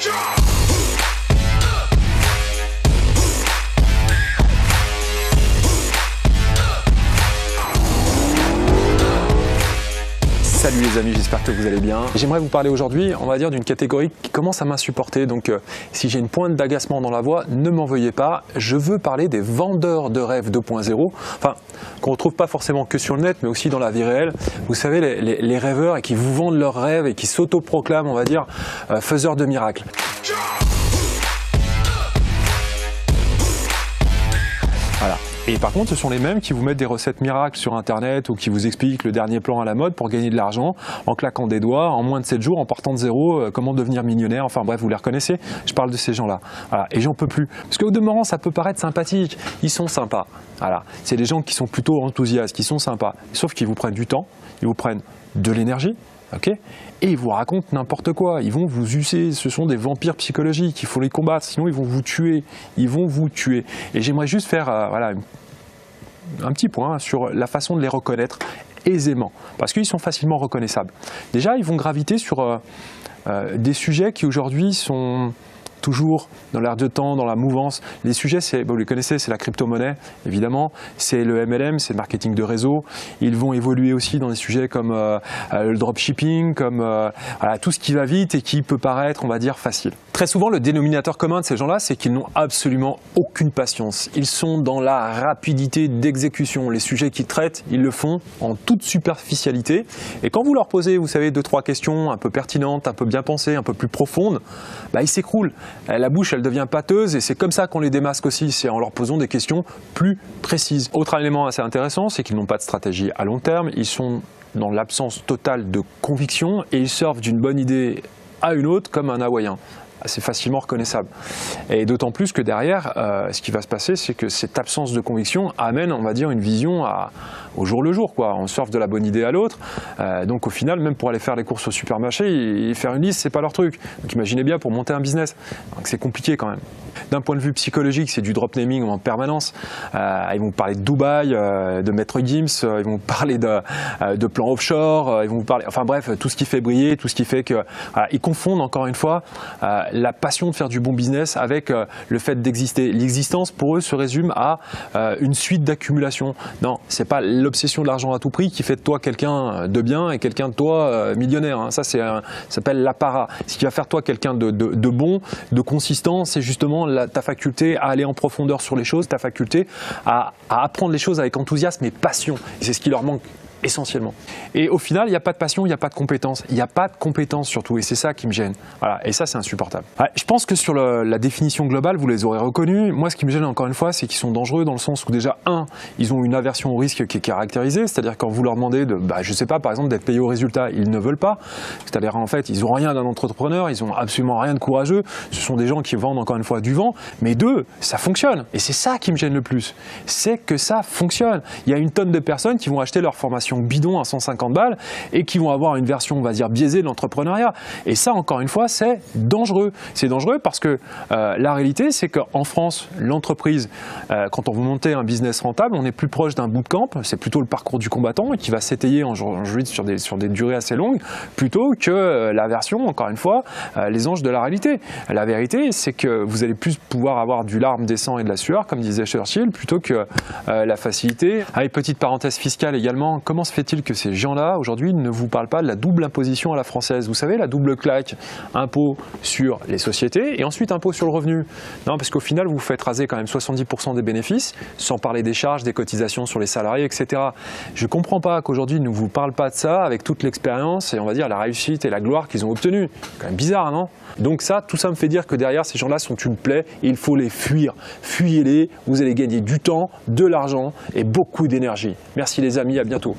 Salut les amis, j'espère que vous allez bien. J'aimerais vous parler aujourd'hui, on va dire, d'une catégorie qui commence à m'insupporter. Donc si j'ai une pointe d'agacement dans la voix, ne m'en veuillez pas. Je veux parler des vendeurs de rêves 2.0, enfin qu'on ne retrouve pas forcément que sur le net, mais aussi dans la vie réelle. Vous savez, les rêveurs et qui vous vendent leurs rêves et qui s'autoproclament, on va dire, faiseurs de miracles. Voilà. Et par contre, ce sont les mêmes qui vous mettent des recettes miracles sur Internet ou qui vous expliquent le dernier plan à la mode pour gagner de l'argent en claquant des doigts, en moins de 7 jours, en partant de zéro, comment devenir millionnaire. Enfin bref, vous les reconnaissez. Je parle de ces gens-là. Voilà. Et j'en peux plus. Parce qu'au demeurant, ça peut paraître sympathique. Ils sont sympas. Voilà. C'est des gens qui sont plutôt enthousiastes, qui sont sympas. Sauf qu'ils vous prennent du temps, ils vous prennent de l'énergie. Okay, et ils vous racontent n'importe quoi, ils vont vous user, ce sont des vampires psychologiques, il faut les combattre, sinon ils vont vous tuer, Et j'aimerais juste faire voilà, un petit point sur la façon de les reconnaître aisément, parce qu'ils sont facilement reconnaissables. Déjà, ils vont graviter sur des sujets qui aujourd'hui sont toujours dans l'air de temps, dans la mouvance. Les sujets, vous les connaissez, c'est la crypto-monnaie, évidemment, c'est le MLM, c'est le marketing de réseau. Ils vont évoluer aussi dans des sujets comme le dropshipping, comme voilà, tout ce qui va vite et qui peut paraître, on va dire, facile. Très souvent, le dénominateur commun de ces gens-là, c'est qu'ils n'ont absolument aucune patience. Ils sont dans la rapidité d'exécution. Les sujets qu'ils traitent, ils le font en toute superficialité. Et quand vous leur posez, vous savez, 2-3 questions un peu pertinentes, un peu bien pensées, un peu plus profondes, bah, ils s'écroulent. La bouche, elle devient pâteuse et c'est comme ça qu'on les démasque aussi, c'est en leur posant des questions plus précises. Autre élément assez intéressant, c'est qu'ils n'ont pas de stratégie à long terme, ils sont dans l'absence totale de conviction et ils surfent d'une bonne idée à une autre comme un hawaïen. C'est facilement reconnaissable. Et d'autant plus que derrière, ce qui va se passer, c'est que cette absence de conviction amène, on va dire, une vision au jour le jour, quoi. On surfe de la bonne idée à l'autre. Donc au final, même pour aller faire les courses au supermarché et faire une liste, c'est pas leur truc. Donc imaginez bien pour monter un business. Donc c'est compliqué quand même. D'un point de vue psychologique, c'est du drop naming en permanence. Ils vont vous parler de Dubaï, de Maître Gims, ils vont vous parler de plans offshore, ils vont vous parler, enfin bref, tout ce qui fait briller, tout ce qui fait que ils confondent encore une fois la passion de faire du bon business avec le fait d'exister. L'existence pour eux se résume à une suite d'accumulation. Non, c'est pas l'obsession de l'argent à tout prix qui fait de toi quelqu'un de bien et quelqu'un de toi millionnaire. Hein. Ça s'appelle l'apparat. Ce qui va faire de toi quelqu'un de bon, de consistant, c'est justement ta faculté à aller en profondeur sur les choses, ta faculté à apprendre les choses avec enthousiasme et passion. Et c'est ce qui leur manque essentiellement. Et au final, il n'y a pas de passion, il n'y a pas de compétence. Il n'y a pas de compétence surtout, et c'est ça qui me gêne. Voilà, et ça, c'est insupportable. Ouais, je pense que sur la définition globale, vous les aurez reconnus. Moi, ce qui me gêne encore une fois, c'est qu'ils sont dangereux dans le sens où déjà, ils ont une aversion au risque qui est caractérisée, c'est-à-dire quand vous leur demandez je sais pas, par exemple, d'être payé au résultat, ils ne veulent pas. C'est-à-dire, en fait, ils n'ont rien d'un entrepreneur, ils n'ont absolument rien de courageux. Ce sont des gens qui vendent encore une fois du vent, mais ça fonctionne. Et c'est ça qui me gêne le plus. C'est que ça fonctionne. Il y a une tonne de personnes qui vont acheter leur formation bidon à 150 balles et qui vont avoir une version, on va dire, biaisée de l'entrepreneuriat. Et ça, encore une fois, c'est dangereux. C'est dangereux parce que la réalité, c'est qu'en France, l'entreprise, quand on veut monter un business rentable, on est plus proche d'un bootcamp, c'est plutôt le parcours du combattant et qui va s'étayer en juillet sur des durées assez longues, plutôt que la version, encore une fois, les anges de la réalité. La vérité, c'est que vous allez plus pouvoir avoir du larme, des sangs et de la sueur, comme disait Churchill, plutôt que la facilité. Allez, petite parenthèse fiscale également, comment se fait-il que ces gens-là, aujourd'hui, ne vous parlent pas de la double imposition à la française? Vous savez, la double claque, impôt sur les sociétés et ensuite impôt sur le revenu. Non, parce qu'au final, vous faites raser quand même 70% des bénéfices, sans parler des charges, des cotisations sur les salariés, etc. Je ne comprends pas qu'aujourd'hui, ils ne vous parlent pas de ça avec toute l'expérience et on va dire la réussite et la gloire qu'ils ont obtenue. C'est quand même bizarre, non? Donc ça, tout ça me fait dire que derrière, ces gens-là sont une plaie et il faut les fuir. Fuyez-les, vous allez gagner du temps, de l'argent et beaucoup d'énergie. Merci les amis, à bientôt.